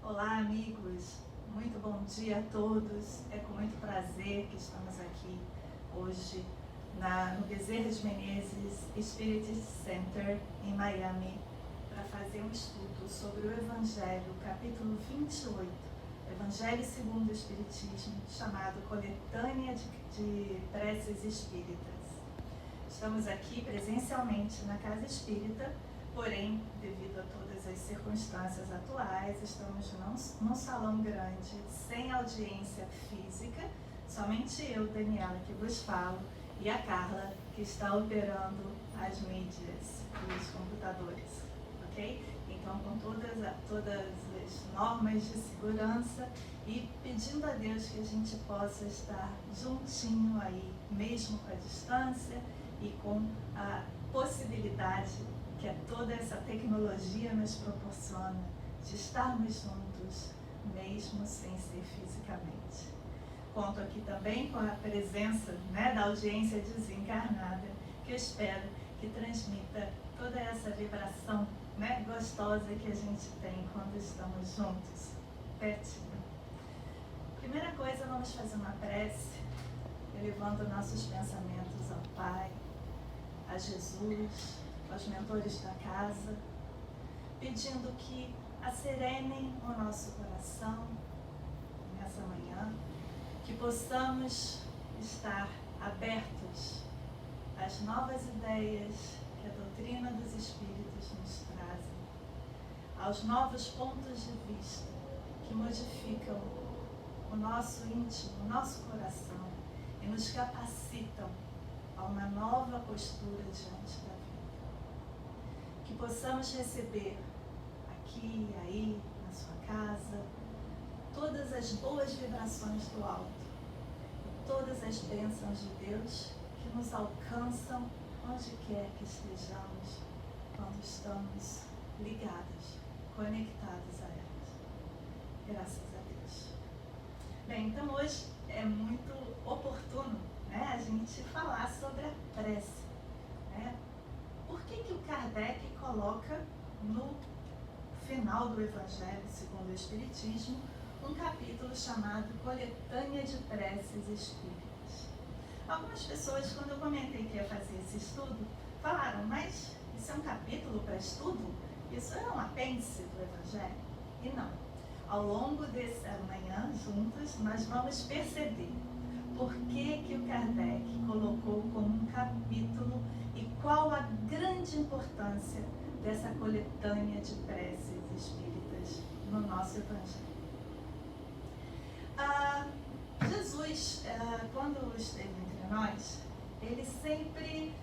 Olá, amigos. Muito bom dia a todos. É com muito prazer que estamos aqui hoje no Bezerra de Menezes Spirit Center, em Miami, para fazer um estudo sobre o Evangelho, capítulo 28, Evangelho segundo o Espiritismo, chamado Coletânea de Preces Espíritas. Estamos aqui presencialmente na Casa Espírita, porém, devido a todas as circunstâncias atuais, estamos num salão grande, sem audiência física, somente eu, Daniela, que vos falo, e a Carla, que está operando as mídias e os computadores, ok? Então, com todas as normas de segurança e pedindo a Deus que a gente possa estar juntinho aí, mesmo com a distância e com a possibilidade que toda essa tecnologia nos proporciona de estarmos juntos, mesmo sem ser fisicamente. Conto aqui também com a presença, da audiência desencarnada, que eu espero que transmita toda essa vibração, gostosa que a gente tem quando estamos juntos, pertinho. Primeira coisa, vamos fazer uma prece, elevando nossos pensamentos ao Pai, a Jesus, aos mentores da casa, pedindo que acerenem o nosso coração nessa manhã, que possamos estar abertos às novas ideias que a doutrina dos Espíritos nos trazem, aos novos pontos de vista que modificam o nosso íntimo, o nosso coração e nos capacitam a uma nova postura diante da vida. Que possamos receber aqui e aí, na sua casa, todas as boas vibrações do alto e todas as bênçãos de Deus que nos alcançam onde quer que estejamos, quando estamos ligados, conectados a elas. Graças a Deus. Bem, então hoje é muito oportuno, a gente falar sobre a prece. Por que o Kardec coloca no final do Evangelho segundo o Espiritismo um capítulo chamado Coletânea de Preces Espíritas? Algumas pessoas, quando eu comentei que ia fazer esse estudo, falaram, mas isso é um capítulo para estudo? Isso é um apêndice do Evangelho? E não. Ao longo dessa manhã, juntos, nós vamos perceber por que o Kardec colocou como um capítulo e qual a grande importância dessa coletânea de preces espíritas no nosso Evangelho. Jesus, quando esteve entre nós, ele sempre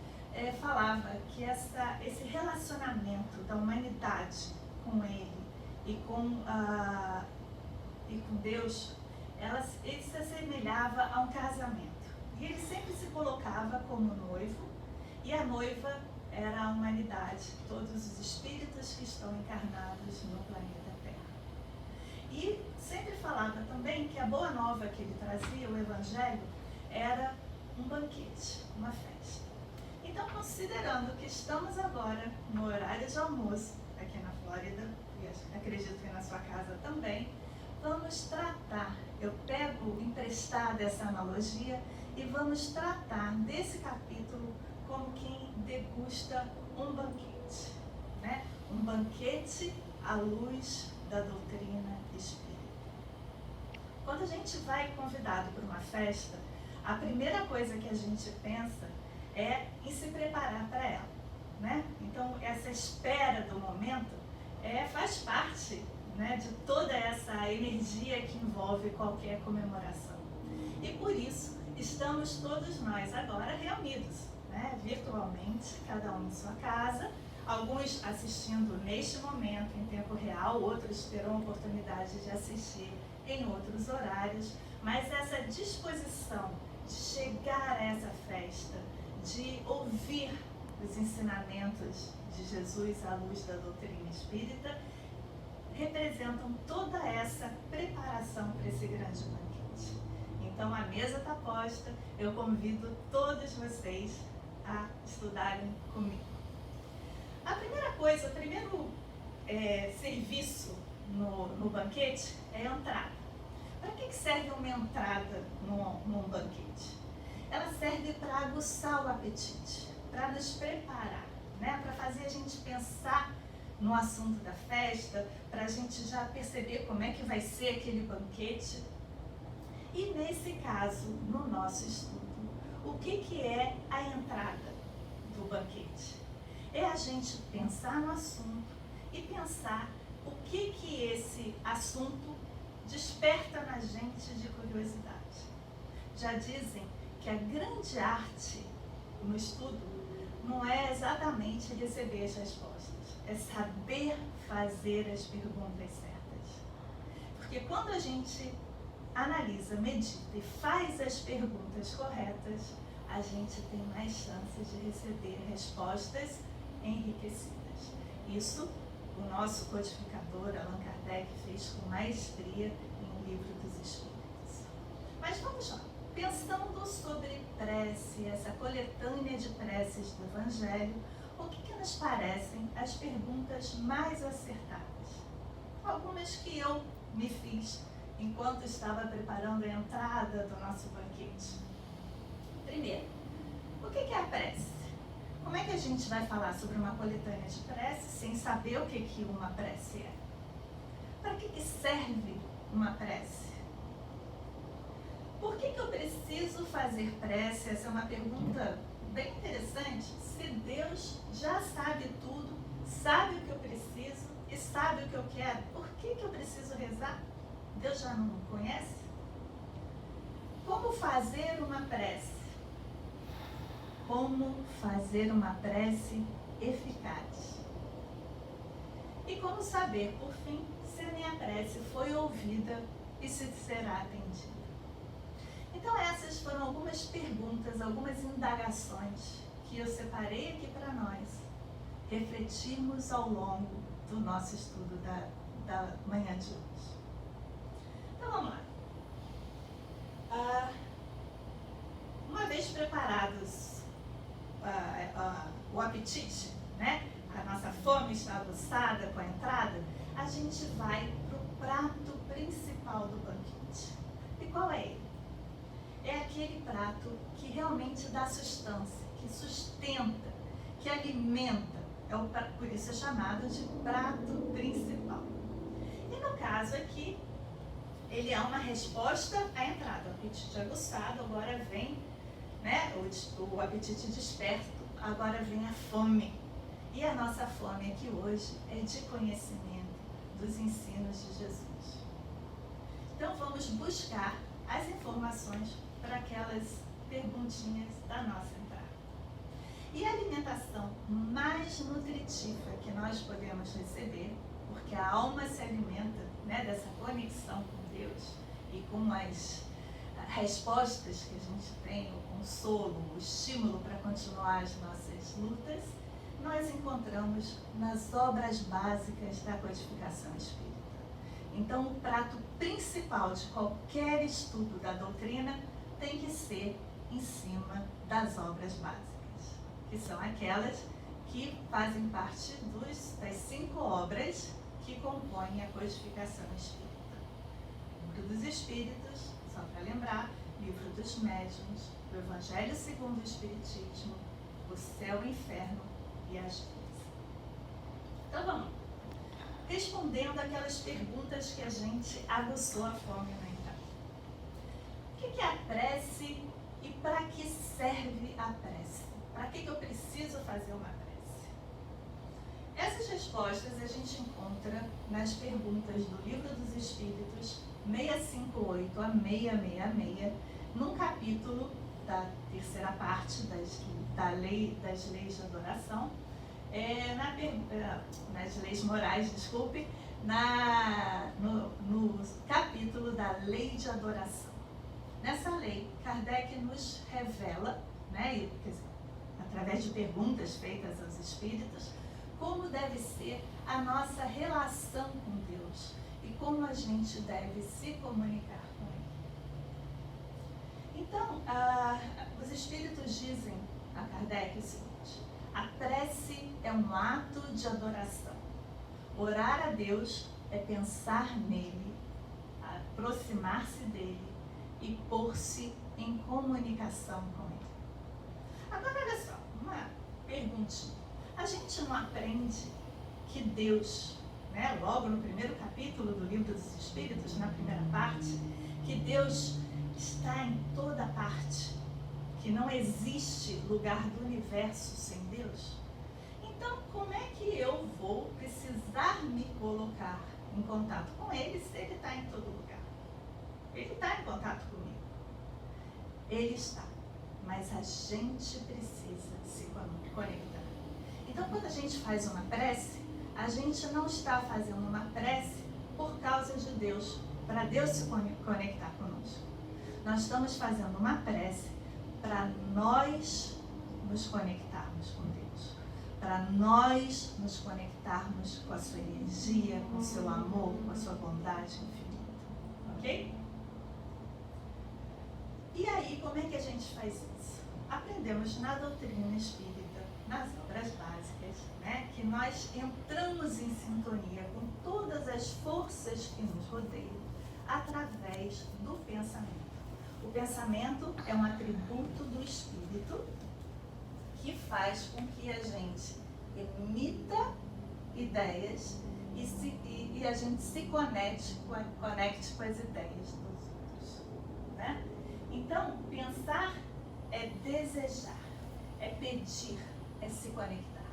falava que esse relacionamento da humanidade com ele e com Deus, ele se assemelhava a um casamento. E ele sempre se colocava como noivo, e a noiva era a humanidade, todos os espíritos que estão encarnados no planeta Terra. E sempre falava também que a boa nova que ele trazia, o Evangelho, era um banquete, uma festa. Então, considerando que estamos agora no horário de almoço, aqui na Flórida, e acredito que na sua casa também, vamos tratar, eu pego emprestada essa analogia e vamos tratar desse capítulo como quem degusta um banquete, Um banquete à luz da doutrina espírita. Quando a gente vai convidado para uma festa, a primeira coisa que a gente pensa é em se preparar para ela, Então, essa espera do momento faz parte, de toda essa energia que envolve qualquer comemoração. E por isso, estamos todos nós agora reunidos, virtualmente, cada um em sua casa, alguns assistindo neste momento, em tempo real, outros terão a oportunidade de assistir em outros horários, mas essa disposição de chegar a essa festa, de ouvir os ensinamentos de Jesus à luz da doutrina espírita, representam toda essa preparação para esse grande banquete. Então a mesa está posta, eu convido todos vocês a estudarem comigo. A primeira coisa, o primeiro serviço no banquete é a entrada. Para que serve uma entrada num banquete? Ela serve para aguçar o apetite, para nos preparar, né? Para fazer a gente pensar no assunto da festa, para a gente já perceber como é que vai ser aquele banquete. E nesse caso, no nosso estudo, o que é a entrada do banquete? É a gente pensar no assunto e pensar o que esse assunto desperta na gente de curiosidade. Já dizem que a grande arte no estudo não é exatamente receber as respostas, é saber fazer as perguntas certas. Porque quando a gente analisa, medita e faz as perguntas corretas, a gente tem mais chances de receber respostas enriquecidas. Isso o nosso codificador, Allan Kardec, fez com maestria em O Livro dos Espíritos. Mas vamos lá. Pensando sobre prece, essa coletânea de preces do Evangelho, o que nos parecem as perguntas mais acertadas? Algumas que eu me fiz enquanto estava preparando a entrada do nosso banquete. Primeiro, o que é a prece? Como é que a gente vai falar sobre uma coletânea de prece sem saber o que uma prece é? Para que serve uma prece? Por que eu preciso fazer prece? Essa é uma pergunta bem interessante. Se Deus já sabe tudo, sabe o que eu preciso e sabe o que eu quero, por que eu preciso rezar? Deus já não me conhece? Como fazer uma prece? Como fazer uma prece eficaz? E como saber, por fim, se a minha prece foi ouvida e se será atendida? Então essas foram algumas perguntas, algumas indagações que eu separei aqui para nós refletirmos ao longo do nosso estudo da manhã de hoje. Então vamos lá. Uma vez preparados o apetite, né? A nossa fome está aguçada com a entrada, a gente vai para o prato principal do banquete. E qual é ele? É aquele prato que realmente dá sustância, que sustenta, que alimenta. Por isso é chamado de prato principal. E no caso aqui, ele é uma resposta à entrada. O apetite aguçado, agora vem, né, o apetite desperto, agora vem a fome. E a nossa fome aqui hoje é de conhecimento dos ensinos de Jesus. Então vamos buscar as informações para aquelas perguntinhas da nossa entrada. E a alimentação mais nutritiva que nós podemos receber, porque a alma se alimenta, né, dessa conexão com Deus e com as respostas que a gente tem, o consolo, o estímulo para continuar as nossas lutas, nós encontramos nas obras básicas da codificação espírita. Então, o prato principal de qualquer estudo da doutrina tem que ser em cima das obras básicas, que são aquelas que fazem parte das 5 obras que compõem a codificação espírita. O Livro dos Espíritos, só para lembrar, Livro dos Médiuns, o Evangelho segundo o Espiritismo, o Céu e o Inferno e as Leis. Então vamos, respondendo aquelas perguntas que a gente aguçou a fome na entrada. O que é a prece e para que serve a prece? Para que eu preciso fazer uma prece? Essas respostas a gente encontra nas perguntas do Livro dos Espíritos 658 a 666, num capítulo da terceira parte das leis de adoração, nas leis morais, desculpe, no capítulo da lei de adoração. Nessa lei, Kardec nos revela, né, através de perguntas feitas aos espíritos, como deve ser a nossa relação com Deus e como a gente deve se comunicar com Ele. Então, os espíritos dizem a Kardec o seguinte: a prece é um ato de adoração. Orar a Deus é pensar nele, aproximar-se dele e pôr-se em comunicação com ele. Agora, olha só, uma perguntinha. A gente não aprende que Deus, né, logo no primeiro capítulo do Livro dos Espíritos, na primeira parte, que Deus está em toda parte, que não existe lugar do universo sem Deus? Então, como é que eu vou precisar me colocar em contato com Ele se Ele está em todo lugar? Ele está em contato comigo. Ele está, mas a gente precisa se conectar. Então, quando a gente faz uma prece, a gente não está fazendo uma prece por causa de Deus, para Deus se conectar conosco. Nós estamos fazendo uma prece para nós nos conectarmos com Deus, para nós nos conectarmos com a sua energia, com o seu amor, com a sua bondade infinita. Ok? E aí, como é que a gente faz isso? Aprendemos na doutrina espírita, nas obras básicas, né, que nós entramos em sintonia com todas as forças que nos rodeiam através do pensamento. O pensamento é um atributo do espírito que faz com que a gente emita ideias e a gente se conecte com as ideias dos outros, né? Então, pensar é desejar, é pedir, é se conectar.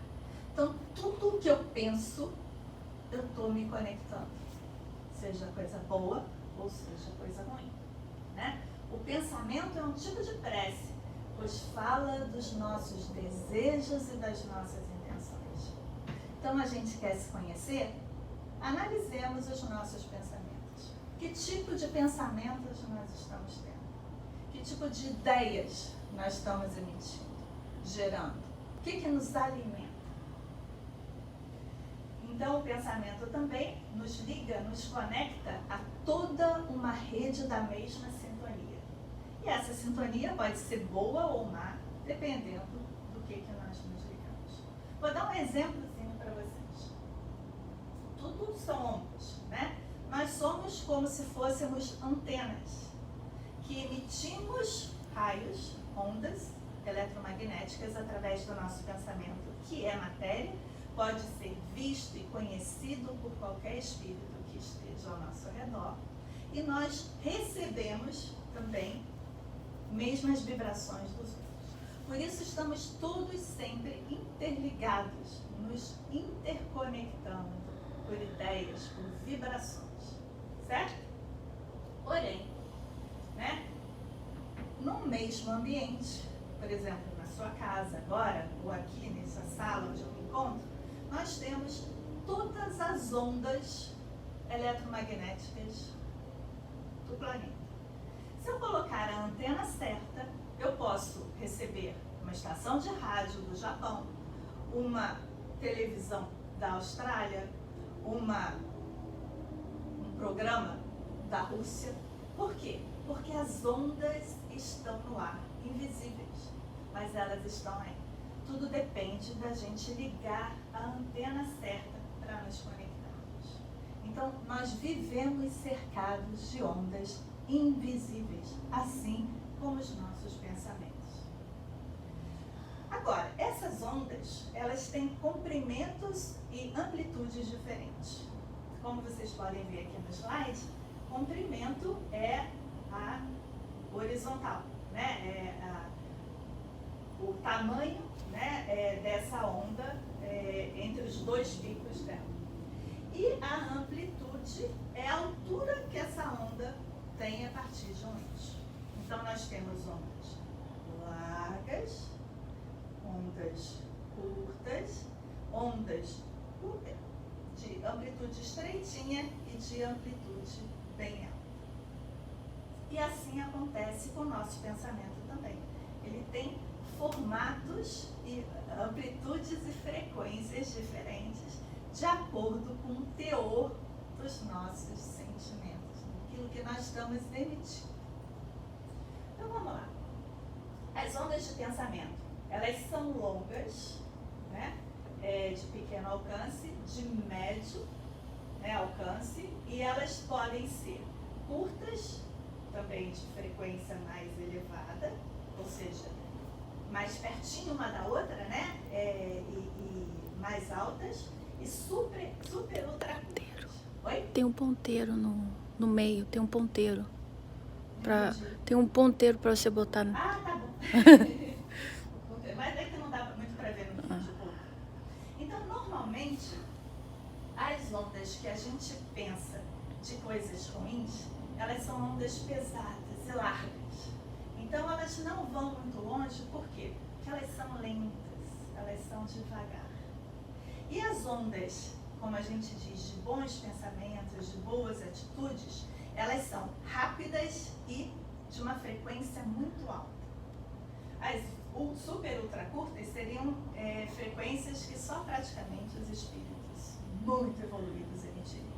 Então, tudo que eu penso, eu estou me conectando. Seja coisa boa ou seja coisa ruim, né? O pensamento é um tipo de prece, pois fala dos nossos desejos e das nossas intenções. Então, a gente quer se conhecer? Analisemos os nossos pensamentos. Que tipo de pensamentos nós estamos tendo? Que tipo de ideias nós estamos emitindo, gerando? O que nos alimenta? Então, o pensamento também nos liga, nos conecta a toda uma rede da mesma sintonia. E essa sintonia pode ser boa ou má, dependendo do que nós nos ligamos. Vou dar um exemplozinho para vocês. Tudo são ondas, né? Nós somos como se fôssemos antenas, que emitimos raios, ondas eletromagnéticas através do nosso pensamento, que é matéria, pode ser visto e conhecido por qualquer espírito que esteja ao nosso redor, e nós recebemos também mesmas vibrações dos outros. Por isso estamos todos sempre interligados, nos interconectando por ideias, por vibrações, certo? Porém, né, no mesmo ambiente, por exemplo, na sua casa agora, ou aqui nessa sala onde eu me encontro, nós temos todas as ondas eletromagnéticas do planeta. Se eu colocar a antena certa, eu posso receber uma estação de rádio do Japão, uma televisão da Austrália, um programa da Rússia. Por quê? Porque as ondas estão no ar, invisíveis, mas elas estão aí. Tudo depende da gente ligar a antena certa para nos conectarmos. Então, nós vivemos cercados de ondas invisíveis, assim como os nossos pensamentos. Agora, essas ondas, elas têm comprimentos e amplitudes diferentes. Como vocês podem ver aqui no slide, comprimento é a horizontal, né? O tamanho, né, dessa onda entre os dois picos dela. E a amplitude é a altura que essa onda tem a partir de um eixo. Então, nós temos ondas largas, ondas curtas, ondas de amplitude estreitinha e de amplitude bem alta. E assim acontece com o nosso pensamento também. Ele tem formatos e amplitudes e frequências diferentes de acordo com o teor dos nossos sentimentos, daquilo que nós estamos emitindo. Então vamos lá. As ondas de pensamento, elas são longas, né? De pequeno alcance, de médio, né, alcance, e elas podem ser curtas, também de frequência mais elevada, ou seja, mais pertinho uma da outra, né, e mais altas, e super ultra curtas. Oi? Tem um ponteiro no meio, tem um ponteiro. Entendi. Tem um ponteiro para você botar. Ah, tá bom. Mas é que não dá muito para ver no vídeo. Então, normalmente, as ondas que a gente pensa de coisas ruins, elas são ondas pesadas e largas. Então, elas não vão muito longe, por quê? Porque elas são lentas, elas são devagar. E as ondas, como a gente diz, de bons pensamentos, de boas atitudes, elas são rápidas e de uma frequência muito alta. As super ultra curtas seriam frequências que só praticamente os espíritos muito evoluídos emitiriam.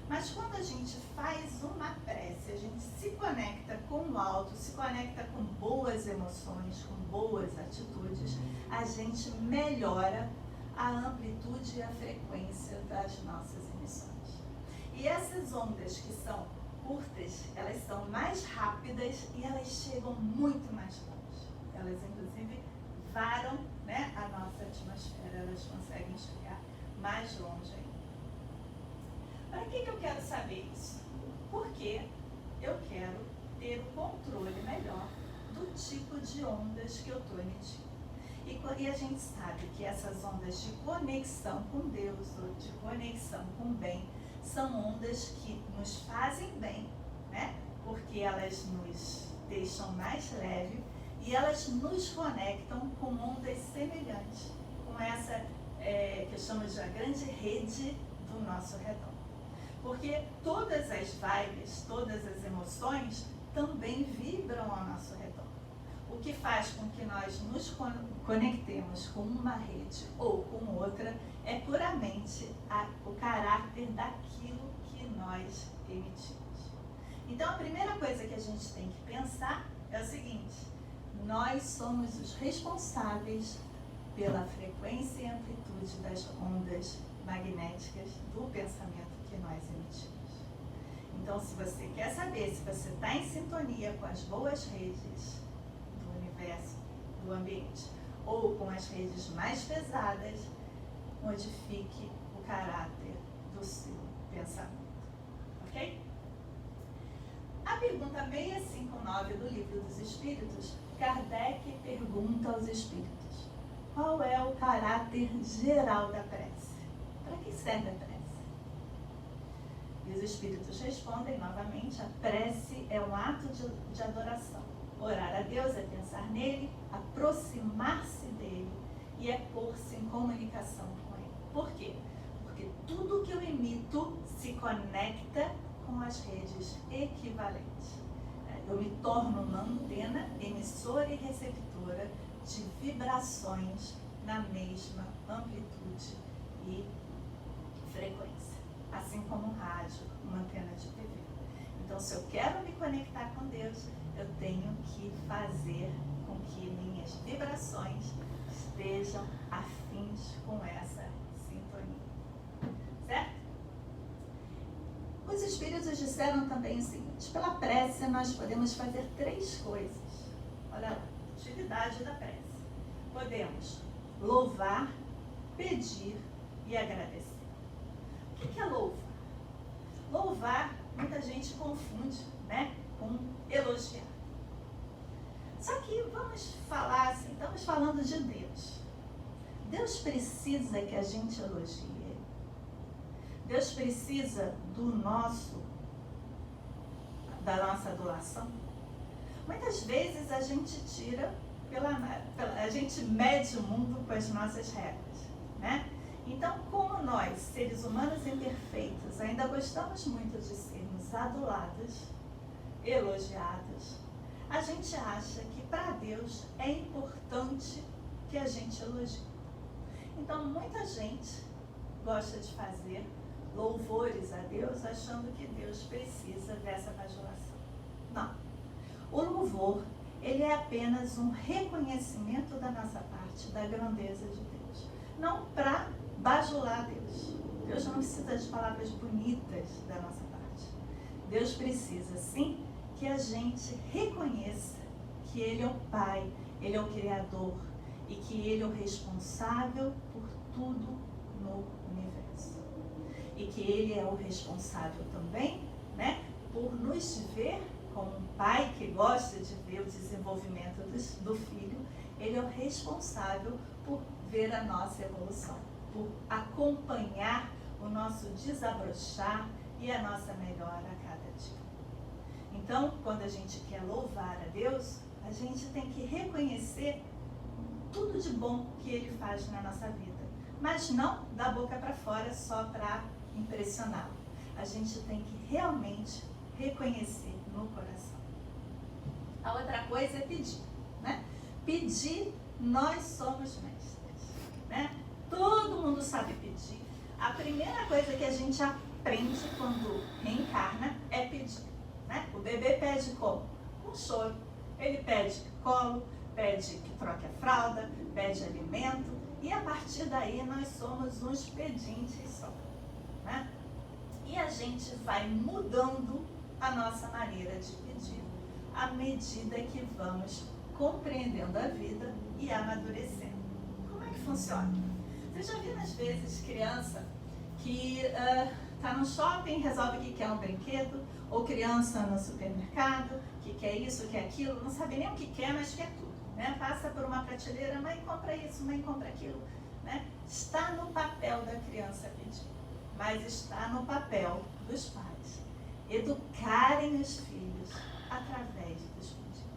Mas quando a gente faz uma prece, a gente se conecta com o alto, se conecta com boas emoções, com boas atitudes, a gente melhora a amplitude e a frequência das nossas emissões. E essas ondas que são curtas, elas são mais rápidas e elas chegam muito mais longe. Elas, inclusive, varam, né, a nossa atmosfera, elas conseguem chegar mais longe ainda. Para que eu quero saber isso? Porque eu quero ter o controle melhor do tipo de ondas que eu estou emitindo. E a gente sabe que essas ondas de conexão com Deus, ou de conexão com o bem, são ondas que nos fazem bem, né? Porque elas nos deixam mais leve e elas nos conectam com ondas semelhantes, com essa que eu chamo de a grande rede do nosso redor. Porque todas as vibes, todas as emoções também vibram ao nosso redor. O que faz com que nós nos conectemos com uma rede ou com outra é puramente o caráter daquilo que nós emitimos. Então, a primeira coisa que a gente tem que pensar é o seguinte: nós somos os responsáveis pela frequência e amplitude das ondas magnéticas do pensamento que nós emitimos. Então, se você quer saber se você está em sintonia com as boas redes do universo, do ambiente, ou com as redes mais pesadas, modifique o caráter do seu pensamento. Ok? A pergunta 659 do Livro dos Espíritos, Kardec pergunta aos espíritos: qual é o caráter geral da prece? Para que serve a prece? E os espíritos respondem novamente: a prece é um ato de adoração. Orar a Deus é pensar nele, aproximar-se dele e é pôr-se em comunicação com ele. Por quê? Porque tudo que eu emito se conecta com as redes equivalentes. Eu me torno uma antena emissora e receptora de vibrações na mesma amplitude e frequência. Assim como um rádio, uma antena de TV. Então, se eu quero me conectar com Deus, eu tenho que fazer com que minhas vibrações estejam afins com essa sintonia. Certo? Os espíritos disseram também o seguinte: pela prece nós podemos fazer 3 coisas. Olha lá, utilidade da prece. Podemos louvar, pedir e agradecer. O que é louvar? Louvar, muita gente confunde, né, com elogiar. Só que vamos falar assim, estamos falando de Deus. Deus precisa que a gente elogie Ele. Deus precisa da nossa adulação. Muitas vezes a gente a gente mede o mundo com as nossas regras, né? Então, como nós, seres humanos imperfeitos, ainda gostamos muito de sermos adulados, elogiados, a gente acha que para Deus é importante que a gente elogie. Então, muita gente gosta de fazer louvores a Deus, achando que Deus precisa dessa bajulação. Não. O louvor, ele é apenas um reconhecimento da nossa parte, da grandeza de Deus. Não para bajular Deus. Deus não precisa de palavras bonitas da nossa parte. Deus precisa, sim, que a gente reconheça que Ele é o Pai, Ele é o Criador e que Ele é o responsável por tudo no universo. E que Ele é o responsável também, né, por nos ver como um pai que gosta de ver o desenvolvimento do filho. Ele é o responsável por ver a nossa evolução, por acompanhar o nosso desabrochar e a nossa melhora a cada dia. Então, quando a gente quer louvar a Deus, a gente tem que reconhecer tudo de bom que Ele faz na nossa vida, mas não da boca para fora só para impressioná-lo. A gente tem que realmente reconhecer no coração. A outra coisa é pedir, né? Pedir, nós somos mestres, né? Todo mundo sabe pedir. A primeira coisa que a gente aprende quando reencarna é pedir, né? O bebê pede como? Com choro. Ele pede colo, pede que troque a fralda, pede alimento, e a partir daí nós somos uns pedintes só, né? E a gente vai mudando a nossa maneira de pedir à medida que vamos compreendendo a vida e amadurecendo. Como é que funciona? Você já viu às vezes criança que está no shopping, resolve que quer um brinquedo, ou criança no supermercado, que quer isso, quer aquilo, não sabe nem o que quer, mas quer tudo, né? Passa por uma prateleira, mãe compra isso, mãe compra aquilo, né? Está no papel da criança pedir, mas está no papel dos pais educarem os filhos através dos pedidos.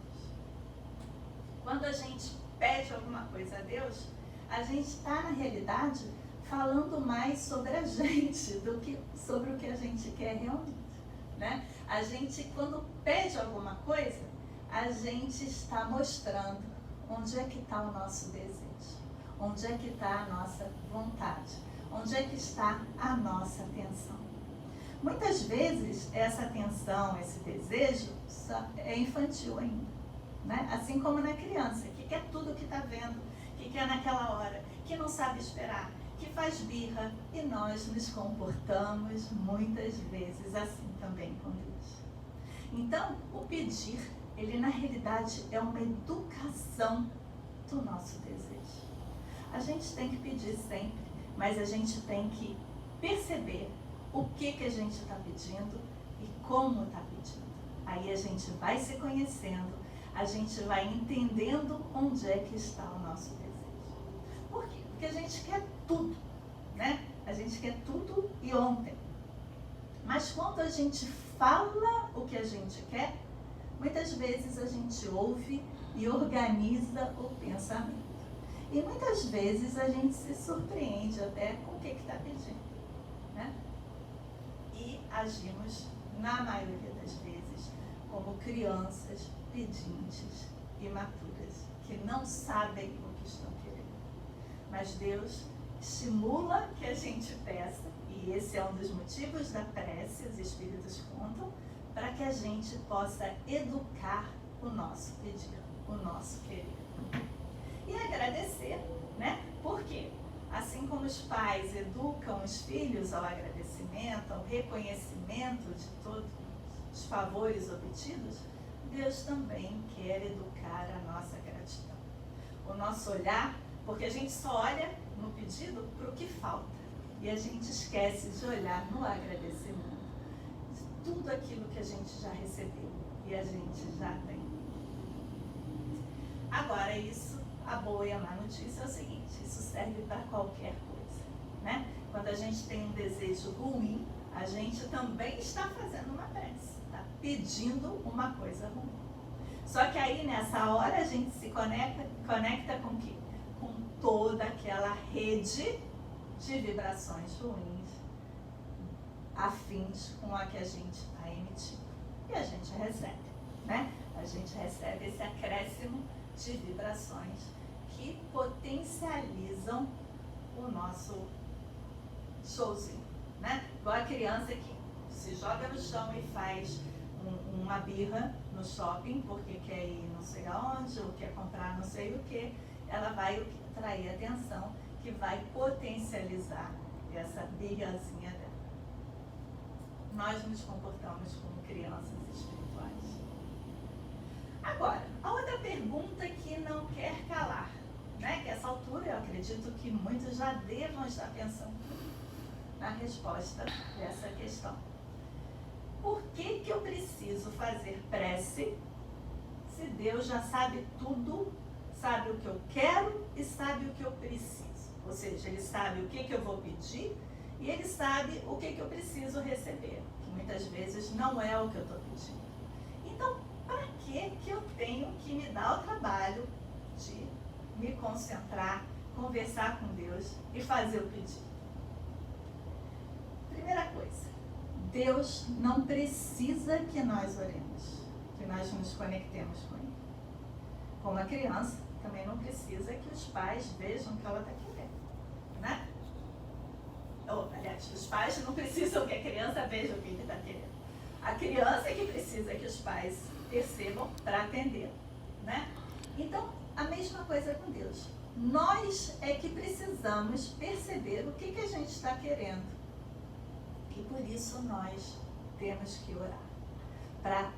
Quando a gente pede alguma coisa a Deus, a gente está, na realidade, falando mais sobre a gente do que sobre o que a gente quer realmente, né? A gente, quando pede alguma coisa, a gente está mostrando onde é que está o nosso desejo, onde é que está a nossa vontade, onde é que está a nossa atenção. Muitas vezes, essa atenção, esse desejo, é infantil ainda, né? Assim como na criança, que quer tudo que está vendo, que quer naquela hora, que não sabe esperar, que faz birra, e nós nos comportamos muitas vezes assim também com Deus. Então, o pedir, ele na realidade é uma educação do nosso desejo. A gente tem que pedir sempre, mas a gente tem que perceber o que a gente está pedindo e como está pedindo. Aí a gente vai se conhecendo, a gente vai entendendo onde é que está o nosso desejo. Por quê? Porque a gente quer tudo, né? A gente quer tudo e ontem. Mas quando a gente fala o que a gente quer, muitas vezes a gente ouve e organiza o pensamento. E muitas vezes a gente se surpreende até com o que está pedindo, né? E agimos, na maioria das vezes, como crianças pedintes, imaturas, que não sabem o que estão querendo. Mas Deus estimula que a gente peça, e esse é um dos motivos da prece, os Espíritos contam, para que a gente possa educar o nosso pedir, o nosso querer. E agradecer, né? Por quê? Assim como os pais educam os filhos ao agradecimento, ao reconhecimento de todos os favores obtidos, Deus também quer educar a nossa gratidão. O nosso olhar, porque a gente só olha no pedido para o que falta, e a gente esquece de olhar no agradecimento de tudo aquilo que a gente já recebeu e a gente já tem. Agora isso, a boa e a má notícia é o seguinte, isso serve para qualquer coisa, né? Quando a gente tem um desejo ruim, a gente também está fazendo uma prece, está pedindo uma coisa ruim. Só que aí nessa hora a gente se conecta com o quê? Com toda aquela rede de vibrações ruins, afins com a que a gente está emitindo. E a gente recebe, né? A gente recebe esse acréscimo de vibrações que potencializam o nosso showzinho, né? Igual a criança que se joga no chão e faz uma birra no shopping porque quer ir não sei aonde ou quer comprar não sei o que, ela vai atrair atenção que vai potencializar essa birrazinha dela. Nós nos comportamos como crianças espirituais. Agora, a outra pergunta que não quer calar, né? Que a essa altura eu acredito que muitos já devam estar pensando na resposta dessa questão. Por que eu preciso fazer prece se Deus já sabe tudo, sabe o que eu quero e sabe o que eu preciso? Ou seja, Ele sabe o que eu vou pedir e Ele sabe o que eu preciso receber, que muitas vezes não é o que eu estou pedindo. Então, para que eu tenho que me dar o trabalho de me concentrar, conversar com Deus e fazer o pedido? Primeira coisa, Deus não precisa que nós oremos, que nós nos conectemos com Ele. Como a criança também não precisa que os pais vejam o que ela está querendo, né? Aliás, os pais não precisam que a criança veja o que ele está querendo. A criança é que precisa que os pais percebam para atender, né? Então, a mesma coisa com Deus. Nós é que precisamos perceber o que a gente está querendo. E por isso nós temos que orar. Para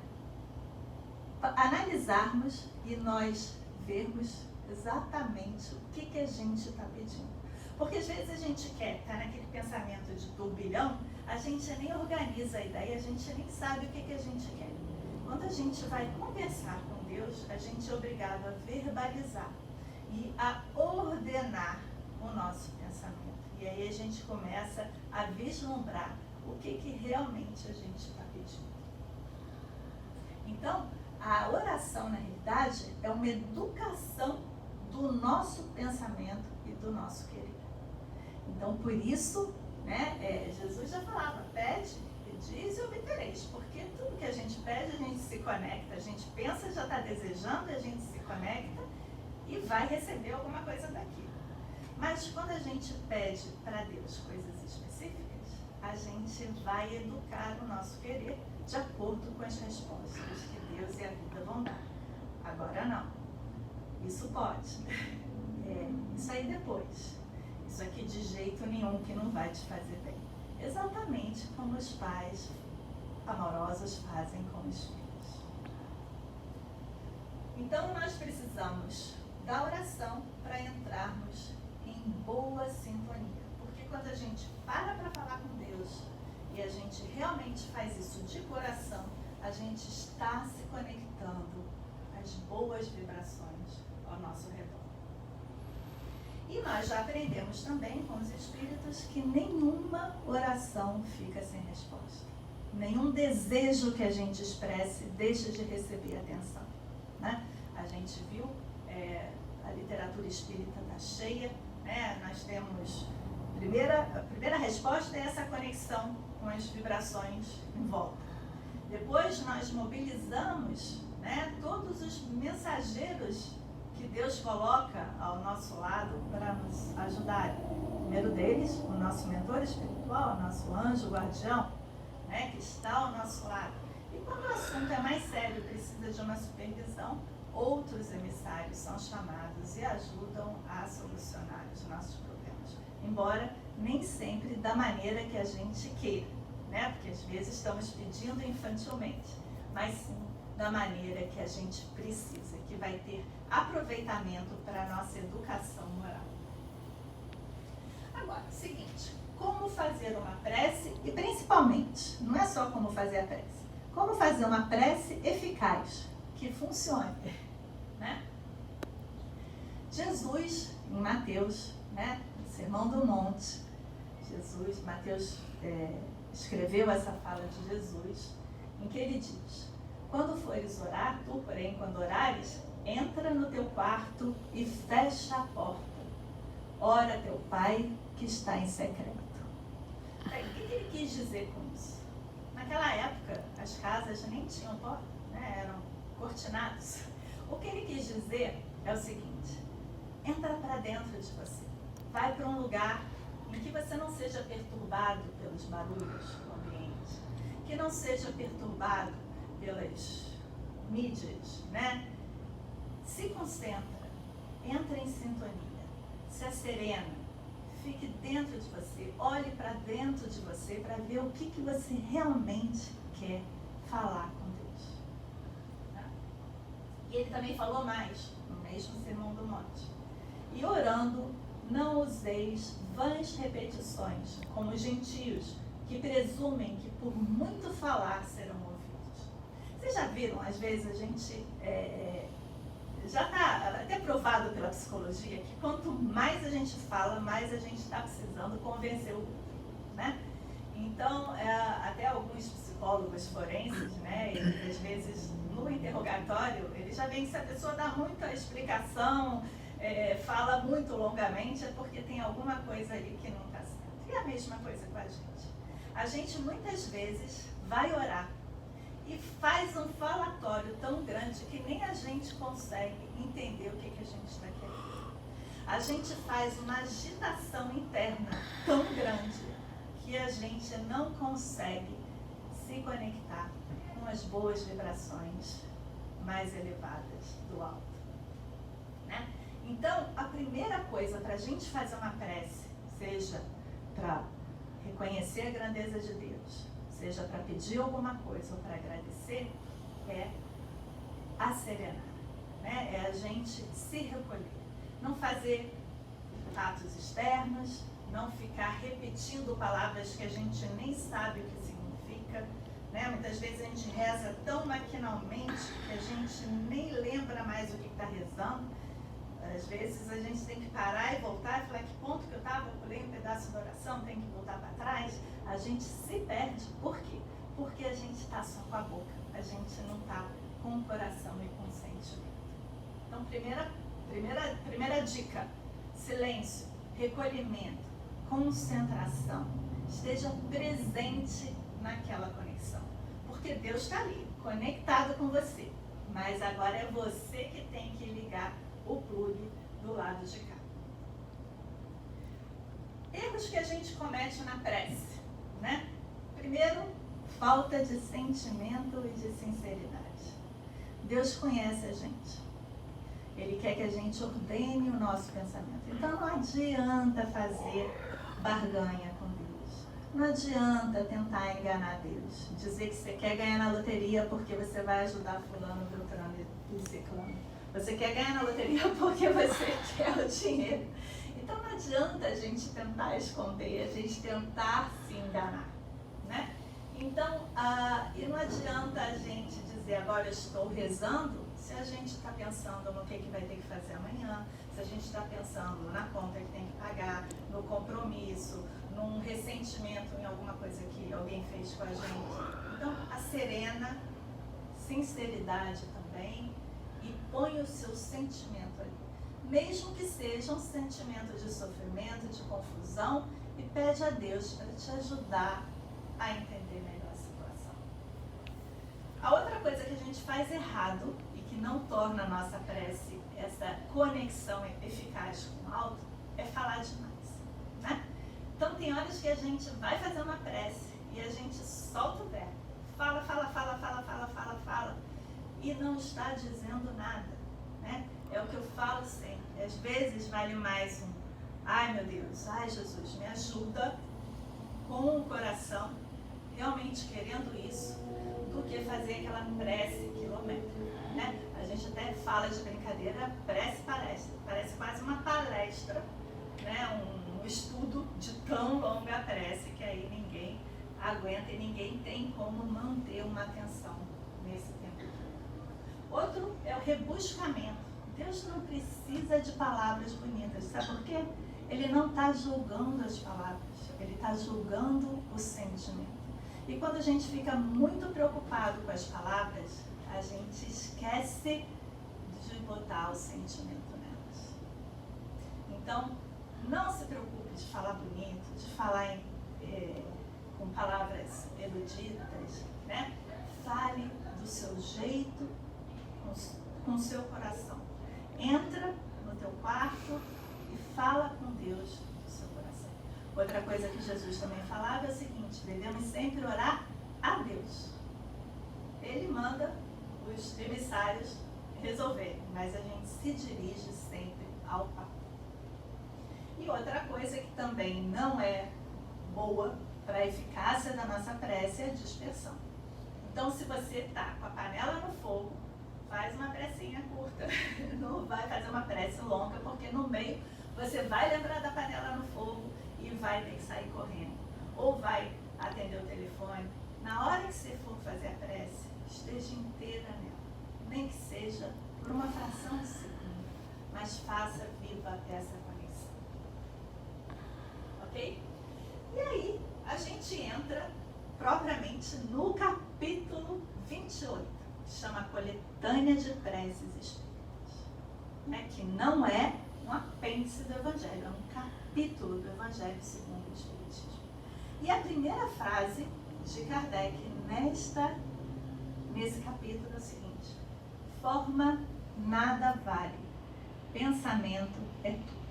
analisarmos e nós vermos exatamente o que a gente está pedindo. Porque às vezes a gente quer estar naquele pensamento de turbilhão, a gente nem organiza a ideia, a gente nem sabe o que a gente quer. Quando a gente vai conversar com Deus, a gente é obrigado a verbalizar e a ordenar o nosso pensamento. E aí a gente começa a vislumbrar o que realmente a gente está pedindo. Então, a oração, na realidade, é uma educação do nosso pensamento e do nosso querer. Então, por isso, né, Jesus já falava, pede, pedis e obtereis, porque tudo que a gente pede, a gente se conecta, a gente pensa, já está desejando, a gente se conecta e vai receber alguma coisa daquilo. Mas quando a gente pede para Deus coisas específicas, a gente vai educar o nosso querer de acordo com as respostas que Deus e a vida vão dar. Agora não. Isso pode. Isso aí depois. Isso aqui de jeito nenhum que não vai te fazer bem. Exatamente como os pais amorosos fazem com os filhos. Então nós precisamos da oração para entrarmos em boa sintonia. Porque quando a gente para falar com Deus e a gente realmente faz isso de coração, a gente está se conectando às boas vibrações ao nosso redor. E nós já aprendemos também com os espíritos que nenhuma oração fica sem resposta. Nenhum desejo que a gente expresse deixa de receber atenção, né? A gente viu, a literatura espírita está cheia, né? Nós temos, a primeira resposta é essa conexão com as vibrações em volta. Depois nós mobilizamos, né, todos os mensageiros que Deus coloca ao nosso lado para nos ajudar. O primeiro deles, o nosso mentor espiritual, o nosso anjo guardião, né, que está ao nosso lado. E quando o assunto é mais sério, precisa de uma supervisão, outros emissários são chamados e ajudam a solucionar os nossos problemas. Embora nem sempre da maneira que a gente queira, né? Porque às vezes estamos pedindo infantilmente, mas sim da maneira que a gente precisa, que vai ter aproveitamento para a nossa educação moral. Agora, seguinte, como fazer uma prece e principalmente, não é só como fazer a prece, como fazer uma prece eficaz, que funcione, né? Jesus, em Mateus, né, no Sermão do Monte, Mateus escreveu essa fala de Jesus, em que ele diz: quando fores orar, tu, porém, quando orares, entra no teu quarto e fecha a porta. Ora teu Pai que está em secreto. O que ele quis dizer com isso? Naquela época, as casas nem tinham porta, né? Eram cortinados. O que ele quis dizer é o seguinte: entra para dentro de você. Vai para um lugar em que você não seja perturbado pelos barulhos do ambiente, que não seja perturbado pelas mídias, né? Se concentra, entra em sintonia, se acerena, fique dentro de você, olhe para dentro de você para ver o que você realmente quer falar com Deus. Tá? E ele também falou mais, no mesmo Sermão do Monte. E orando, não useis vãs repetições, como os gentios, que presumem que por muito falar serão ouvidos. Vocês já viram, às vezes a gente... já está até provado pela psicologia que quanto mais a gente fala, mais a gente está precisando convencer o outro, né? Então, até alguns psicólogos forenses, né, eles, às vezes no interrogatório, eles já veem que se a pessoa dá muita explicação, fala muito longamente, é porque tem alguma coisa ali que não está certo. E a mesma coisa com a gente. A gente muitas vezes vai orar e faz um falatório tão grande que nem a gente consegue entender o que a gente está querendo. A gente faz uma agitação interna tão grande que a gente não consegue se conectar com as boas vibrações mais elevadas do alto. Né? Então, a primeira coisa para a gente fazer uma prece, seja para reconhecer a grandeza de Deus, seja para pedir alguma coisa ou para agradecer, é acerenar, né? É a gente se recolher. Não fazer atos externos, não ficar repetindo palavras que a gente nem sabe o que significa, né? Muitas vezes a gente reza tão maquinalmente que a gente nem lembra mais o que está rezando. Às vezes a gente tem que parar e voltar e falar que ponto que eu estava, eu pulei um pedaço da oração, tem que voltar para trás. A gente se perde. Por quê? Porque a gente está só com a boca, a gente não está com o coração e com o sentimento. Então, primeira dica, silêncio, recolhimento, concentração. Esteja presente naquela conexão. Porque Deus está ali, conectado com você. Mas agora é você que tem que ligar o plugue do lado de cá. Erros que a gente comete na prece, né? Primeiro, falta de sentimento e de sinceridade. Deus conhece a gente. Ele quer que a gente ordene o nosso pensamento. Então não adianta fazer barganha com Deus. Não adianta tentar enganar Deus. Dizer que você quer ganhar na loteria porque você vai ajudar fulano, beltrano e ciclano. Você quer ganhar na loteria porque você quer o dinheiro. Então não adianta a gente tentar esconder, a gente tentar se enganar, né? Então, e não adianta a gente dizer agora eu estou rezando se a gente está pensando no que vai ter que fazer amanhã, se a gente está pensando na conta que tem que pagar, no compromisso, num ressentimento em alguma coisa que alguém fez com a gente. Então, a serena, sinceridade também, e põe o seu sentimento ali. Mesmo que seja um sentimento de sofrimento, de confusão, e pede a Deus para te ajudar a entender melhor a situação. A outra coisa que a gente faz errado e que não torna a nossa prece essa conexão eficaz com o alto é falar demais, né? Então tem horas que a gente vai fazer uma prece e a gente solta o verbo, fala, e não está dizendo nada, né? É o que eu falo sempre. Às vezes vale mais um ai meu Deus, ai Jesus, me ajuda, com o coração realmente querendo isso, do que fazer aquela prece quilométrica, né? A gente até fala de brincadeira, prece palestra, parece quase uma palestra, né? Um estudo de tão longa prece que aí ninguém aguenta e ninguém tem como manter uma atenção nesse tempo. Outro é o rebuscamento. Deus não precisa de palavras bonitas, sabe por quê? Ele não está julgando as palavras, ele está julgando o sentimento. E quando a gente fica muito preocupado com as palavras, a gente esquece de botar o sentimento nelas. Então, não se preocupe de falar bonito, de falar com palavras eruditas, né? Fale do seu jeito, com o seu coração. Entra no teu quarto e fala com Deus do seu coração. Outra coisa que Jesus também falava é o seguinte: devemos sempre orar a Deus. Ele manda os emissários resolverem, mas a gente se dirige sempre ao Pai. E outra coisa que também não é boa para a eficácia da nossa prece é a dispersão. Então, se você está com a panela no fogo, faz uma precinha curta. Não vai fazer uma prece longa, porque no meio você vai lembrar da panela no fogo e vai ter que sair correndo. Ou vai atender o telefone. Na hora que você for fazer a prece, esteja inteira nela. Nem que seja por uma fração de segundo, mas faça viva essa conexão. Ok? E aí, a gente entra propriamente no capítulo 28, que chama Coletânea de Preces Espíritas, né? Que não é um apêndice do Evangelho, é um capítulo do Evangelho segundo o Espiritismo. E a primeira frase de Kardec nesse capítulo é o seguinte: forma nada vale, pensamento é tudo.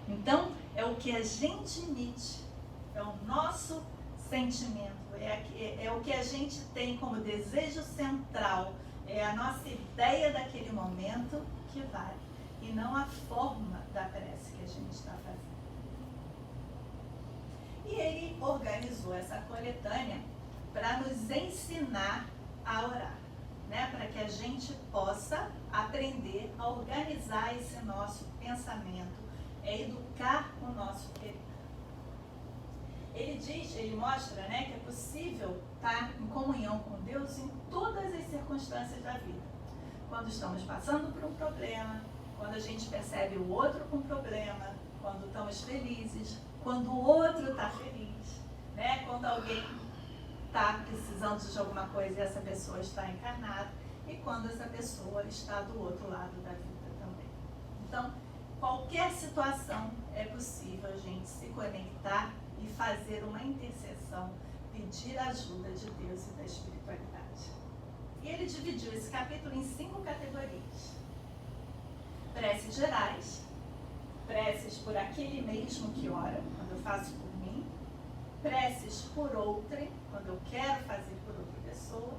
Então, é o que a gente emite, é o nosso sentimento, é o que a gente tem como desejo central, é a nossa ideia daquele momento que vale, e não a forma da prece que a gente está fazendo. E ele organizou essa coletânea para nos ensinar a orar, né? Para que a gente possa aprender a organizar esse nosso pensamento, educar o nosso querer. Ele mostra, né, que é possível estar em comunhão com Deus em todas as circunstâncias da vida. Quando estamos passando por um problema, quando a gente percebe o outro com problema, quando estamos felizes, quando o outro está feliz, né? Quando alguém está precisando de alguma coisa e essa pessoa está encarnada, e quando essa pessoa está do outro lado da vida também. Então, qualquer situação é possível a gente se conectar e fazer uma intercessão, pedir a ajuda de Deus e da espiritualidade. E ele dividiu esse capítulo em 5 categorias: preces gerais, preces por aquele mesmo que ora, quando eu faço por mim; preces por outrem, quando eu quero fazer por outra pessoa;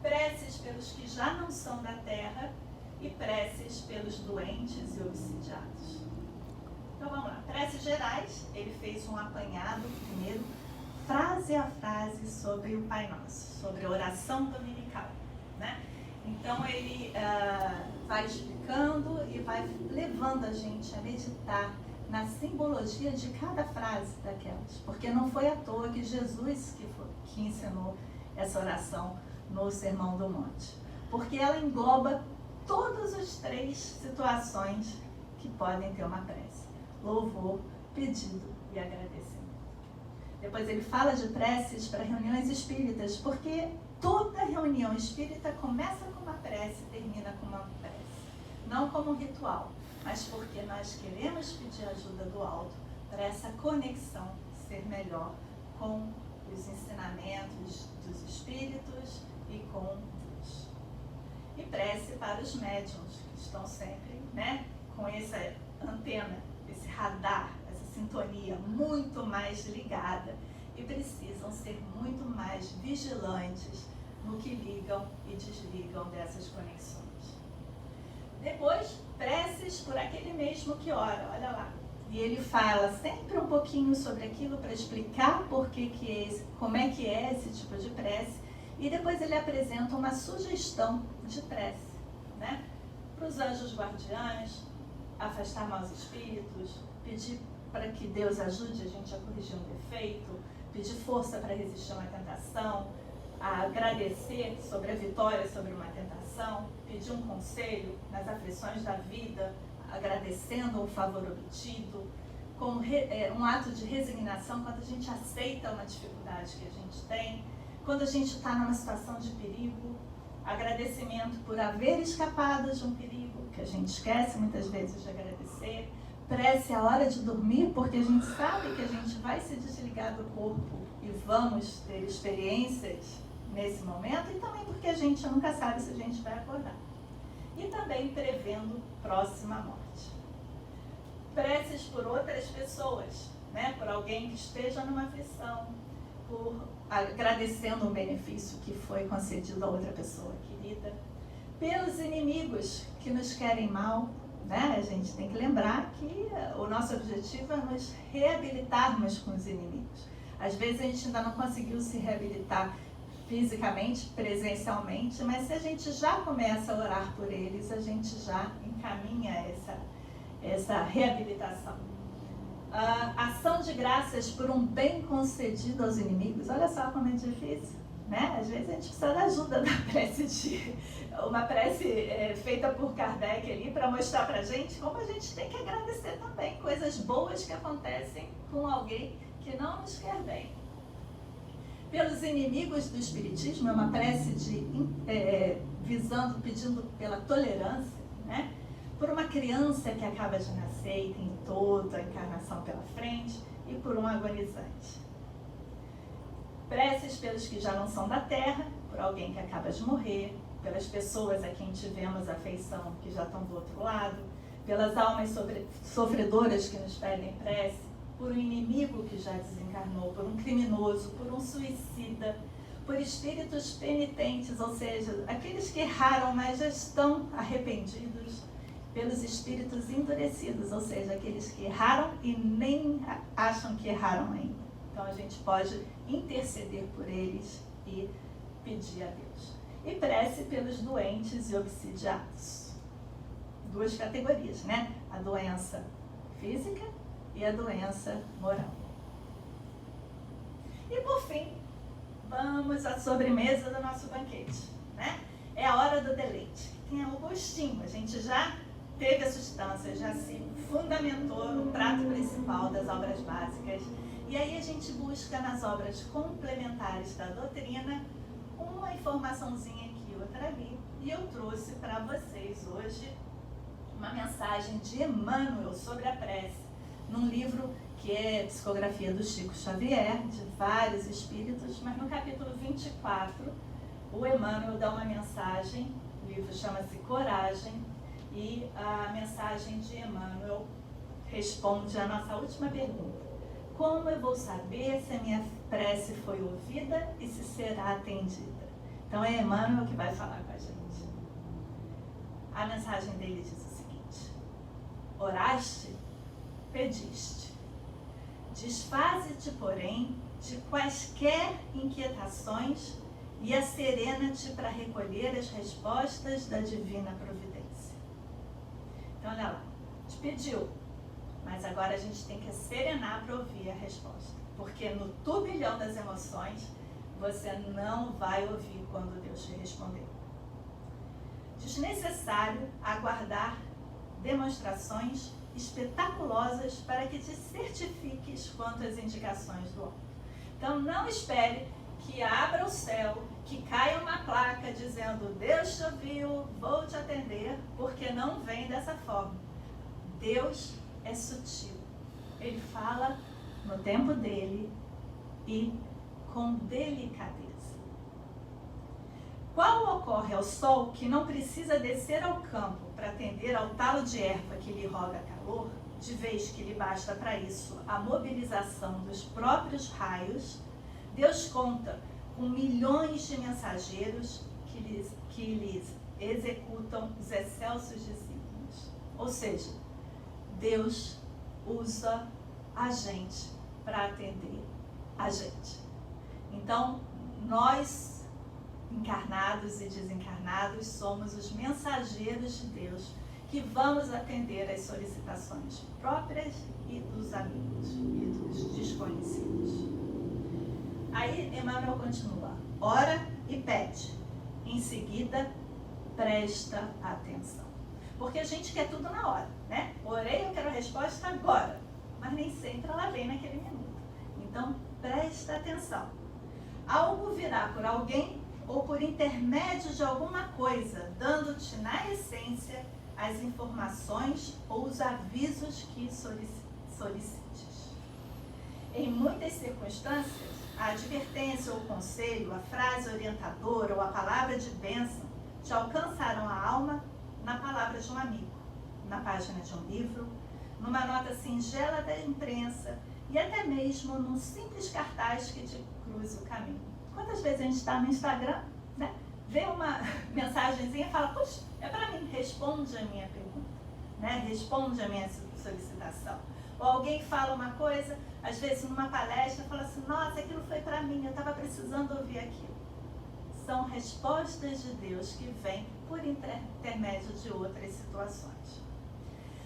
preces pelos que já não são da terra; e preces pelos doentes e obsidiados. Então vamos lá, preces gerais, ele fez um apanhado primeiro, frase a frase, sobre o Pai Nosso, sobre a oração dominical, né? Então ele vai explicando e vai levando a gente a meditar na simbologia de cada frase daquelas, porque não foi à toa que Jesus que ensinou essa oração no Sermão do Monte, porque ela engloba todas as 3 situações que podem ter uma prece: louvor, pedido e agradecimento. Depois ele fala de preces para reuniões espíritas, porque toda reunião espírita começa com uma prece e termina com uma prece. Não como um ritual, mas porque nós queremos pedir ajuda do alto para essa conexão ser melhor com os ensinamentos dos espíritos e com Deus. E prece para os médiuns, que estão sempre, né, com essa antena, esse radar, essa sintonia muito mais ligada, e precisam ser muito mais vigilantes no que ligam e desligam dessas conexões. Depois, preces por aquele mesmo que ora, olha lá. E ele fala sempre um pouquinho sobre aquilo para explicar como é que é esse tipo de prece, e depois ele apresenta uma sugestão de prece, né? Para os anjos guardiães, afastar maus espíritos, pedir para que Deus ajude a gente a corrigir um defeito, pedir força para resistir a uma tentação, a agradecer sobre a vitória sobre uma tentação, pedir um conselho nas aflições da vida, agradecendo o favor obtido, como um ato de resignação quando a gente aceita uma dificuldade que a gente tem, quando a gente está numa situação de perigo, agradecimento por haver escapado de um perigo, que a gente esquece muitas vezes de agradecer. Prece a hora de dormir, porque a gente sabe que a gente vai se desligar do corpo e vamos ter experiências nesse momento, e também porque a gente nunca sabe se a gente vai acordar. E também prevendo próxima morte. Preces por outras pessoas, né? Por alguém que esteja numa aflição, agradecendo um benefício que foi concedido a outra pessoa querida. Pelos inimigos que nos querem mal, né? A gente tem que lembrar que o nosso objetivo é nos reabilitarmos com os inimigos. Às vezes a gente ainda não conseguiu se reabilitar fisicamente, presencialmente, mas se a gente já começa a orar por eles, a gente já encaminha essa reabilitação. Ação de graças por um bem concedido aos inimigos. Olha só como é difícil, né? Às vezes a gente precisa da ajuda da prece, uma prece feita por Kardec ali, para mostrar pra gente como a gente tem que agradecer também coisas boas que acontecem com alguém que não nos quer bem. Pelos inimigos do Espiritismo, é uma prece pedindo pela tolerância, né? Por uma criança que acaba de nascer e tem toda a encarnação pela frente, e por um agonizante. Preces pelos que já não são da Terra, por alguém que acaba de morrer, pelas pessoas a quem tivemos afeição que já estão do outro lado, pelas almas sofredoras que nos pedem prece, por um inimigo que já desencarnou, por um criminoso, por um suicida, por espíritos penitentes, ou seja, aqueles que erraram, mas já estão arrependidos, pelos espíritos endurecidos, ou seja, aqueles que erraram e nem acham que erraram ainda. Então a gente pode interceder por eles e pedir a Deus. E prece pelos doentes e obsidiados. Duas categorias, né? A doença física e a doença moral. E por fim, vamos à sobremesa do nosso banquete, né? É a hora do deleite. Tem o gostinho, a gente já teve a substância, já se fundamentou no prato principal das obras básicas. E aí a gente busca nas obras complementares da doutrina uma informaçãozinha aqui, outra ali. E eu trouxe para vocês hoje uma mensagem de Emmanuel sobre a prece, num livro que é Psicografia do Chico Xavier, de vários espíritos, mas no capítulo 24, o Emmanuel dá uma mensagem, o livro chama-se Coragem, e a mensagem de Emmanuel responde à nossa última pergunta. Como eu vou saber se a minha prece foi ouvida e se será atendida? Então é Emmanuel que vai falar com a gente. A mensagem dele diz o seguinte: oraste, pediste. Desfaze-te, porém, de quaisquer inquietações e asserena-te para recolher as respostas da divina providência. Então, olha lá, te pediu, mas agora a gente tem que serenar para ouvir a resposta. Porque no turbilhão das emoções, você não vai ouvir quando Deus te responder. Desnecessário aguardar demonstrações espetaculosas para que te certifiques quanto às indicações do alto. Então, não espere que abra o céu, que caia uma placa dizendo Deus te ouviu, vou te atender, porque não vem dessa forma. Deus é sutil. Ele fala no tempo dele e com delicadeza. Qual ocorre ao sol que não precisa descer ao campo para atender ao talo de erva que lhe roga calor, de vez que lhe basta para isso a mobilização dos próprios raios, Deus conta com milhões de mensageiros que lhes executam os excelsos desígnios. Ou seja, Deus usa a gente para atender a gente. Então, nós, encarnados e desencarnados, somos os mensageiros de Deus que vamos atender às solicitações próprias e dos amigos e dos desconhecidos. Aí Emmanuel continua, ora e pede, em seguida presta atenção. Porque a gente quer tudo na hora, né? Orei, eu quero a resposta agora, mas nem sempre ela vem naquele minuto. Então, presta atenção. Algo virá por alguém ou por intermédio de alguma coisa, dando-te na essência as informações ou os avisos que solicites. Em muitas circunstâncias, a advertência ou o conselho, a frase orientadora ou a palavra de bênção te alcançarão a alma na palavra de um amigo, na página de um livro, numa nota singela da imprensa e até mesmo num simples cartaz que te cruze o caminho. Quantas vezes a gente está no Instagram, né? Vê uma mensagenzinha e fala, puxa, é para mim, responde a minha pergunta. né? Responde a minha solicitação. Ou alguém fala uma coisa, às vezes numa palestra, fala assim, nossa, aquilo foi para mim, eu estava precisando ouvir aquilo. São respostas de Deus que vêm por intermédio de outras situações.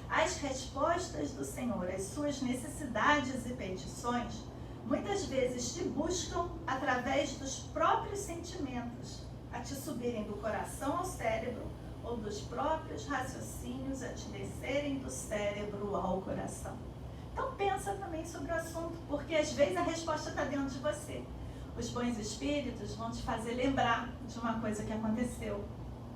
As respostas do Senhor às suas necessidades e petições, muitas vezes te buscam através dos próprios sentimentos, a te subirem do coração ao cérebro, ou dos próprios raciocínios a te descerem do cérebro ao coração. Então pensa também sobre o assunto, porque às vezes a resposta está dentro de você. Os bons espíritos vão te fazer lembrar de uma coisa que aconteceu,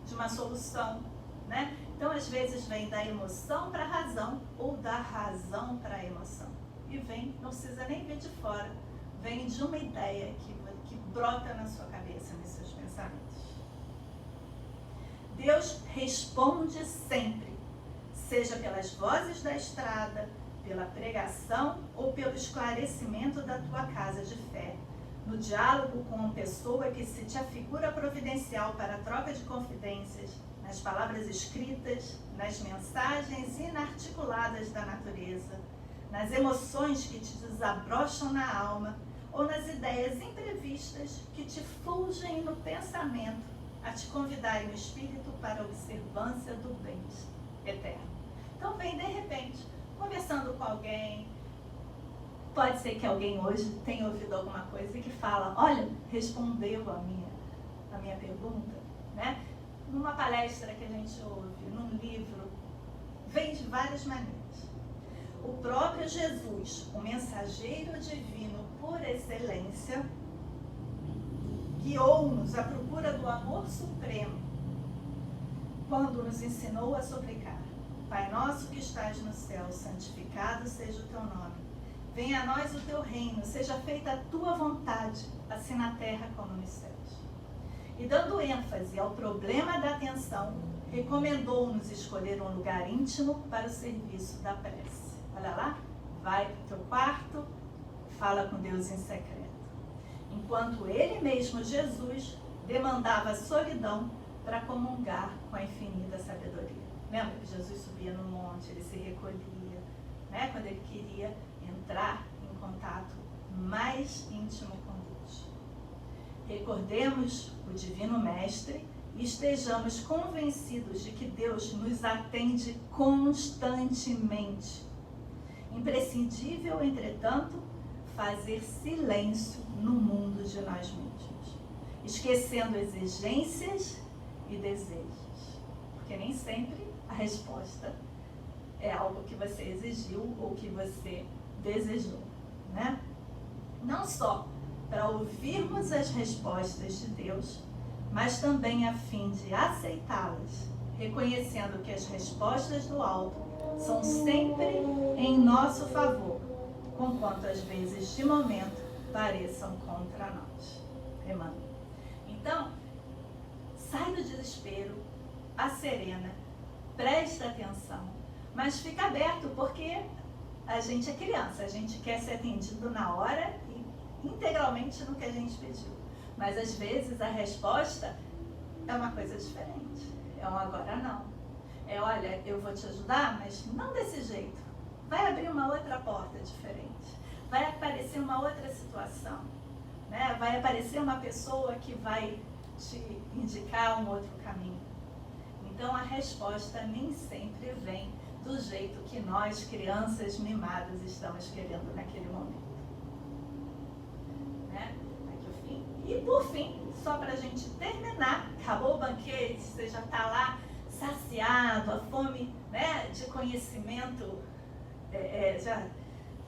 de uma solução, né? Então às vezes vem da emoção para a razão, ou da razão para a emoção. E vem, não precisa nem vir de fora, vem de uma ideia que brota na sua cabeça, nos seus pensamentos. Deus responde sempre, seja pelas vozes da estrada, pela pregação ou pelo esclarecimento da tua casa de fé, no diálogo com uma pessoa que se te afigura providencial para a troca de confidências, nas palavras escritas, nas mensagens inarticuladas da natureza, nas emoções que te desabrocham na alma ou nas ideias imprevistas que te fulgem no pensamento, a te convidarem o espírito para a observância do bem eterno. Então vem de repente, conversando com alguém, pode ser que alguém hoje tenha ouvido alguma coisa e que fala, olha, respondeu a minha pergunta, né? Numa palestra que a gente ouve, num livro, vem de várias maneiras. O próprio Jesus, o mensageiro divino por excelência, guiou-nos à procura do amor supremo, quando nos ensinou a suplicar, Pai nosso que estás no céu, santificado seja o teu nome. Venha a nós o teu reino, seja feita a tua vontade, assim na terra como nos céus. E dando ênfase ao problema da atenção, recomendou-nos escolher um lugar íntimo para o serviço da prece. Olha lá, vai para o teu quarto, fala com Deus em secreto. Enquanto ele mesmo, Jesus, demandava solidão para comungar com a infinita sabedoria. Lembra que Jesus subia no monte, ele se recolhia, né? Quando ele queria entrar em contato mais íntimo com Deus. Recordemos o Divino Mestre e estejamos convencidos de que Deus nos atende constantemente. Imprescindível, entretanto, fazer silêncio no mundo de nós mesmos, esquecendo exigências e desejos, porque nem sempre a resposta é algo que você exigiu ou que você desejou, né? Não só para ouvirmos as respostas de Deus, mas também a fim de aceitá-las, reconhecendo que as respostas do alto são sempre em nosso favor, conquanto às vezes de momento pareçam contra nós. Emmanuel. Então, sai do desespero, acerena, presta atenção, mas fica aberto, porque a gente é criança, a gente quer ser atendido na hora e integralmente no que a gente pediu. Mas às vezes a resposta é uma coisa diferente, é um agora não. É, olha, eu vou te ajudar, mas não desse jeito. Vai abrir uma outra porta diferente, vai aparecer uma outra situação, né? Vai aparecer uma pessoa que vai te indicar um outro caminho. Então a resposta nem sempre vem do jeito que nós, crianças mimadas, estamos querendo naquele momento. Né? Aqui o fim. E por fim, só para a gente terminar, acabou o banquete, você já está lá saciado, a fome, né, de conhecimento, já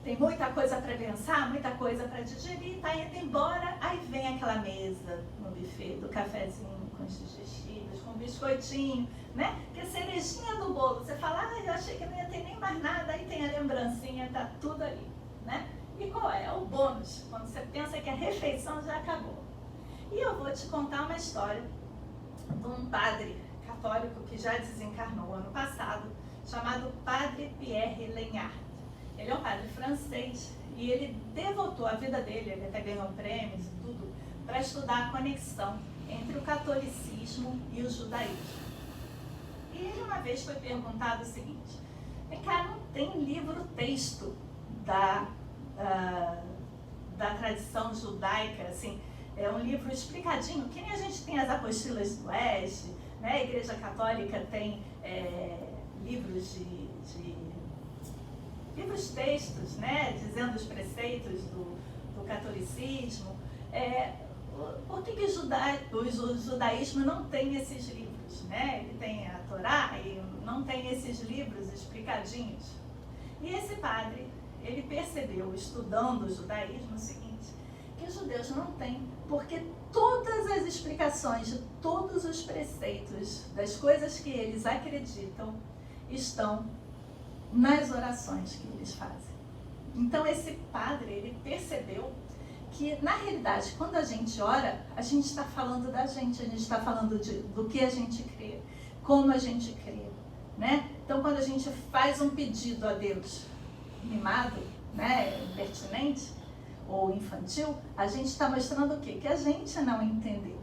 tem muita coisa para pensar, muita coisa para digerir, está indo embora, aí vem aquela mesa no buffet do cafezinho com os digestivos, com biscoitinho, né? Que é cerejinha do bolo. Você fala, eu achei que não ia ter nem mais nada, aí tem a lembrancinha, tá tudo ali, né? E qual é? É o bônus, quando você pensa que a refeição já acabou. E eu vou te contar uma história de um padre católico que já desencarnou ano passado, chamado Padre Pierre Lenhart. Ele é um padre francês e ele devotou a vida dele, ele até ganhou prêmios e tudo, para estudar a conexão entre o catolicismo e o judaísmo. E ele uma vez foi perguntado o seguinte: vem cá, não tem livro-texto da tradição judaica, assim, é um livro explicadinho, que nem a gente tem as apostilas do Oeste, né? A Igreja Católica tem livros livros-textos, né? Dizendo os preceitos do catolicismo. Por que o judaísmo não tem esses livros, né? Ele tem a Torá e não tem esses livros explicadinhos. E esse padre, ele percebeu, estudando o judaísmo, o seguinte, que os judeus não têm, porque todas as explicações de todos os preceitos das coisas que eles acreditam estão nas orações que eles fazem. Então esse padre, ele percebeu que, na realidade, quando a gente ora, a gente está falando da gente, a gente está falando do que a gente crê, como a gente crê, né? Então, quando a gente faz um pedido a Deus mimado, né, impertinente ou infantil, a gente está mostrando o quê? Que a gente não entendeu,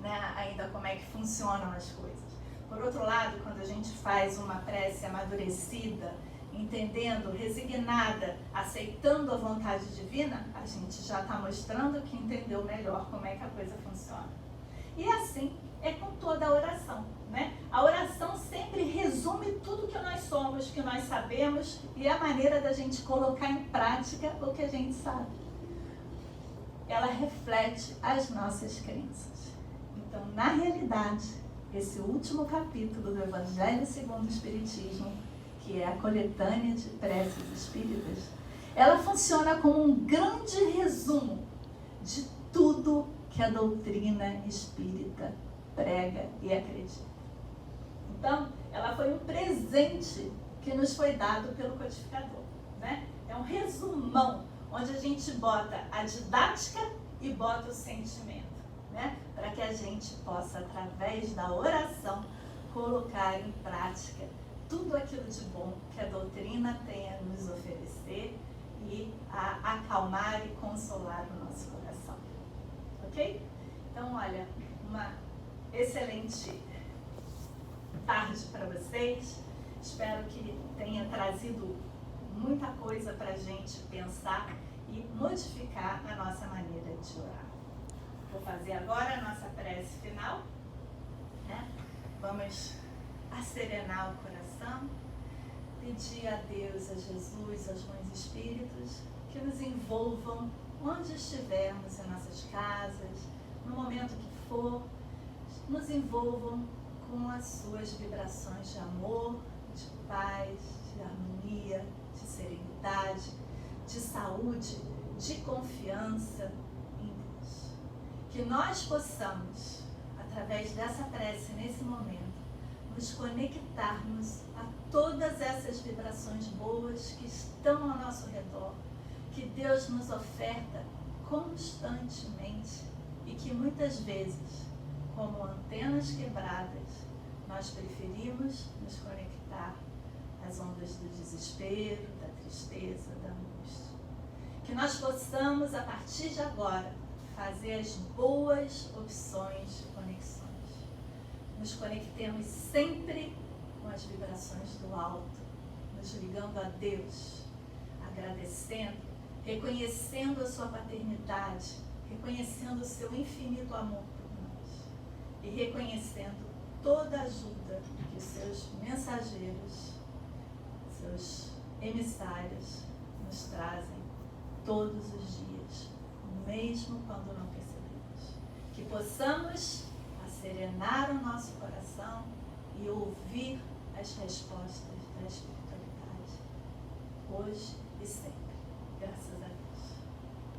né, ainda como é que funcionam as coisas. Por outro lado, quando a gente faz uma prece amadurecida, entendendo, resignada, aceitando a vontade divina, a gente já está mostrando que entendeu melhor como é que a coisa funciona. E assim é com toda a oração, né? A oração sempre resume tudo que nós somos, que nós sabemos, e a maneira da gente colocar em prática o que a gente sabe. Ela reflete as nossas crenças. Então, na realidade, esse último capítulo do Evangelho segundo o Espiritismo, que é a coletânea de preces espíritas, ela funciona como um grande resumo de tudo que a doutrina espírita prega e acredita. Então, ela foi um presente que nos foi dado pelo codificador, né? É um resumão, onde a gente bota a didática e bota o sentimento, né? Para que a gente possa, através da oração, colocar em prática tudo aquilo de bom que a doutrina tem a nos oferecer e a acalmar e consolar o nosso coração. Ok? Então, olha, uma excelente tarde para vocês. Espero que tenha trazido muita coisa para a gente pensar e modificar a nossa maneira de orar. Vou fazer agora a nossa prece final, né? Vamos acerenar o coração, pedir a Deus, a Jesus, aos bons espíritos, que nos envolvam onde estivermos, em nossas casas, no momento que for, nos envolvam com as suas vibrações de amor, de paz, de harmonia, de serenidade, de saúde, de confiança em Deus. Que nós possamos, através dessa prece, nesse momento, nos conectarmos a todas essas vibrações boas que estão ao nosso redor, que Deus nos oferta constantemente e que muitas vezes, como antenas quebradas, nós preferimos nos conectar às ondas do desespero, da tristeza, da angústia. Que nós possamos, a partir de agora, fazer as boas opções de conexões. Nos conectemos sempre com as vibrações do alto, nos ligando a Deus, agradecendo, reconhecendo a sua paternidade, reconhecendo o seu infinito amor por nós e reconhecendo toda a ajuda que os seus mensageiros, seus emissários nos trazem todos os dias, mesmo quando não percebemos. Que possamos serenar o nosso coração e ouvir as respostas da espiritualidade, hoje e sempre. Graças a Deus.